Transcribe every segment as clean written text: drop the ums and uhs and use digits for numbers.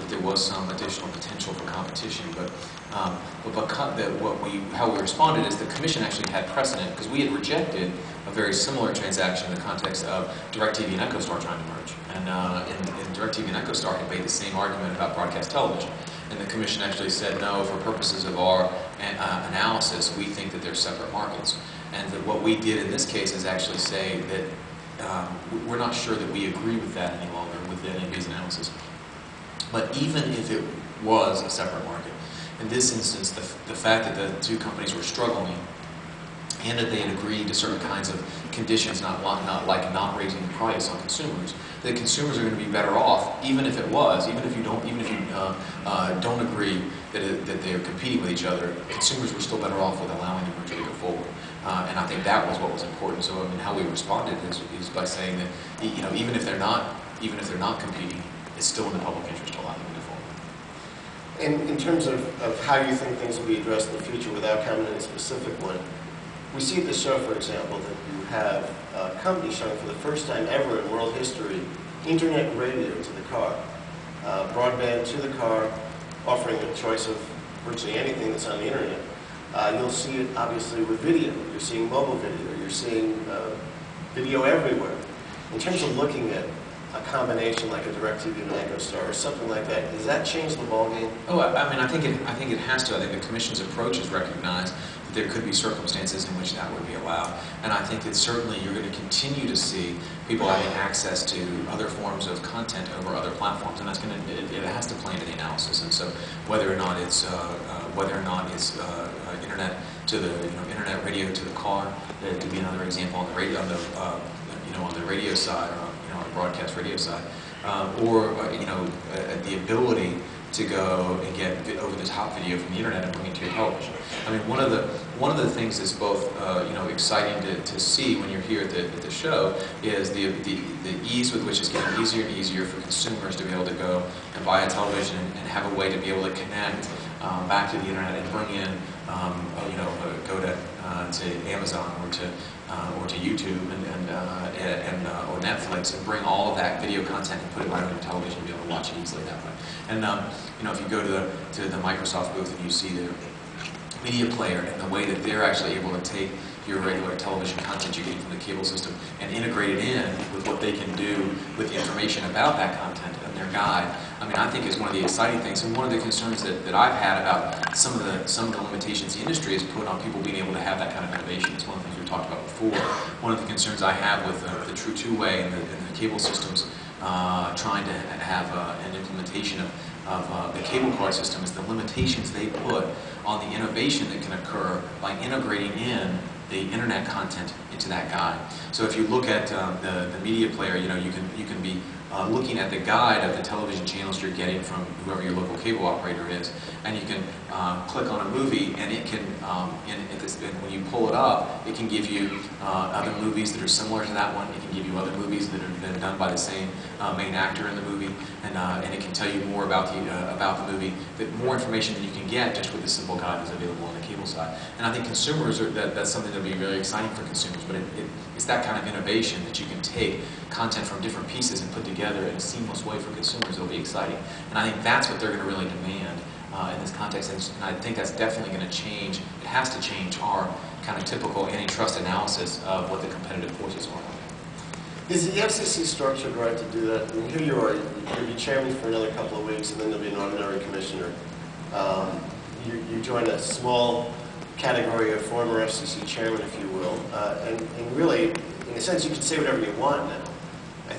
that there was some additional potential for competition, but how we responded is the Commission actually had precedent, because we had rejected a very similar transaction in the context of DirecTV and EchoStar trying to merge. And DirecTV and EchoStar had made the same argument about broadcast television. And the Commission actually said, no, for purposes of our analysis, we think that they're separate markets. And that what we did in this case is actually say that we're not sure that we agree with that any longer with any of these analysis. But even if it was a separate market, in this instance, the fact that the two companies were struggling and that they had agreed to certain kinds of conditions, not not raising the price on consumers, that consumers are going to be better off, even if it was, even if you don't agree that they are competing with each other, consumers were still better off with allowing the merger to go forward. And I think that was what was important. So I mean, how we responded is by saying that even if they're not competing, it's still in the public interest to allow them to go forward. And in terms of how you think things will be addressed in the future, without commenting on a specific one, we see at the show, for example, that you have a company showing for the first time ever in world history internet radio to the car, broadband to the car, offering a choice of virtually anything that's on the internet. You'll see it obviously with video. You're seeing mobile video. You're seeing video everywhere. In terms of looking at a combination like a DirecTV and an EchoStar or something like that, does that change the ballgame? Oh, I mean, I think it has to. I think the Commission's approach is recognized that there could be circumstances in which that would be allowed, and I think that certainly you're going to continue to see people having access to other forms of content over other platforms, and that's going to it has to play into the analysis. And so whether or not it's internet to the internet radio to the car, that could be another example on the radio on the radio side, or on the broadcast radio side, or the ability to go and get over-the-top video from the internet and bring it to your television. I mean, one of the things that's both exciting to see when you're here at the show is the ease with which it's getting easier and easier for consumers to be able to go and buy a television and have a way to be able to connect back to the internet and bring in go to Amazon or to YouTube or Netflix and bring all of that video content and put it right on your television and be able to watch it easily that way. And if you go to the Microsoft booth and you see their media player and the way that they're actually able to take your regular television content you get from the cable system and integrate it in with what they can do with the information about that content and their guide, I mean, I think is one of the exciting things, and one of the concerns that I've had about some of the limitations the industry has put on people being able to have that kind of innovation. It's one of the things we talked about before. One of the concerns I have with the true two-way and the cable systems trying to have an implementation of the cable card system is the limitations they put on the innovation that can occur by integrating in the internet content into that guide. So if you look at the media player, you can be looking at the guide of the television channels you're getting from whoever your local cable operator is, and you can click on a movie, and it can, and when you pull it up, it can give you other movies that are similar to that one. It can give you other movies that have been done by the same main actor in the movie, and it can tell you more about the movie, more information than you can get just with the simple guide that's available on the cable side. And I think consumers that's something that'll be very exciting for consumers, but it's that kind of innovation that you can take content from different pieces and put together in a seamless way for consumers. It'll be exciting, and I think that's what they're going to really demand in this context. And I think that's definitely going to change. It has to change our kind of typical antitrust analysis of what the competitive forces are. Is the FCC structured right to do that? I mean, here you are. You'll be chairman for another couple of weeks, and then there'll be an ordinary commissioner. You join a small category of former FCC chairman, if you will, and really, in a sense, you can say whatever you want now. I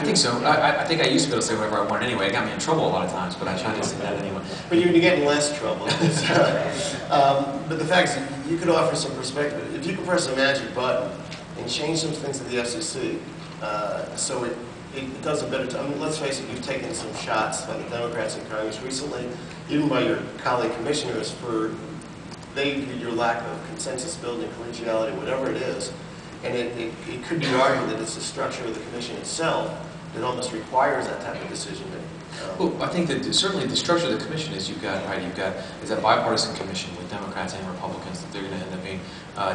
think so. I think I used to be able to say whatever I want anyway. It got me in trouble a lot of times, but I try to say that anyway. But you're getting less trouble. But the fact is, you could offer some perspective. If you could press a magic button and change some things at the FCC, so it does a better job. I mean, let's face it, you've taken some shots by the Democrats in Congress recently, even by your colleague commissioners, for they view your lack of consensus building, collegiality, whatever it is. And it could be argued that it's the structure of the commission itself that almost requires that type of decision making. Well, I think that certainly the structure of the commission is it's a bipartisan commission with Democrats and Republicans that they're going to end up being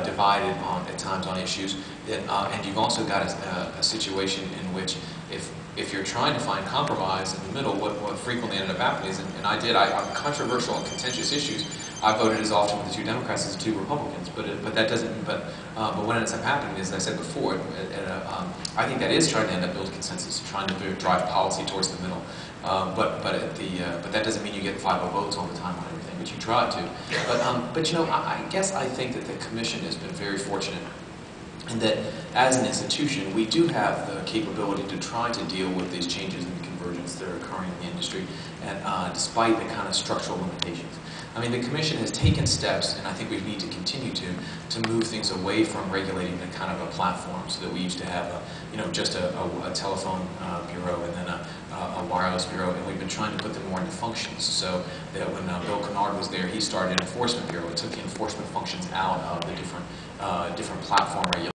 divided at times on issues. And you've also got a situation in which if if you're trying to find compromise in the middle, what frequently ended up happening is, and I did, on controversial and contentious issues, I voted as often with the 2 Democrats as the 2 Republicans. But that doesn't. But what ends up happening is, as I said before, I think that is trying to end up building consensus, trying to drive policy towards the middle. But that doesn't mean you get 5-0 votes all the time on everything. But you try to. But you know, I guess I think that the Commission has been very fortunate, and that as an institution, we do have the capability to try to deal with these changes in convergence that are occurring in the industry, and despite the kind of structural limitations. I mean, the Commission has taken steps, and I think we need to continue to move things away from regulating the kind of a platform, so that we used to have just a telephone bureau and then a wireless bureau, and we've been trying to put them more into functions. So that when Bill Kennard was there, he started an enforcement bureau. It took the enforcement functions out of the different platform regulations.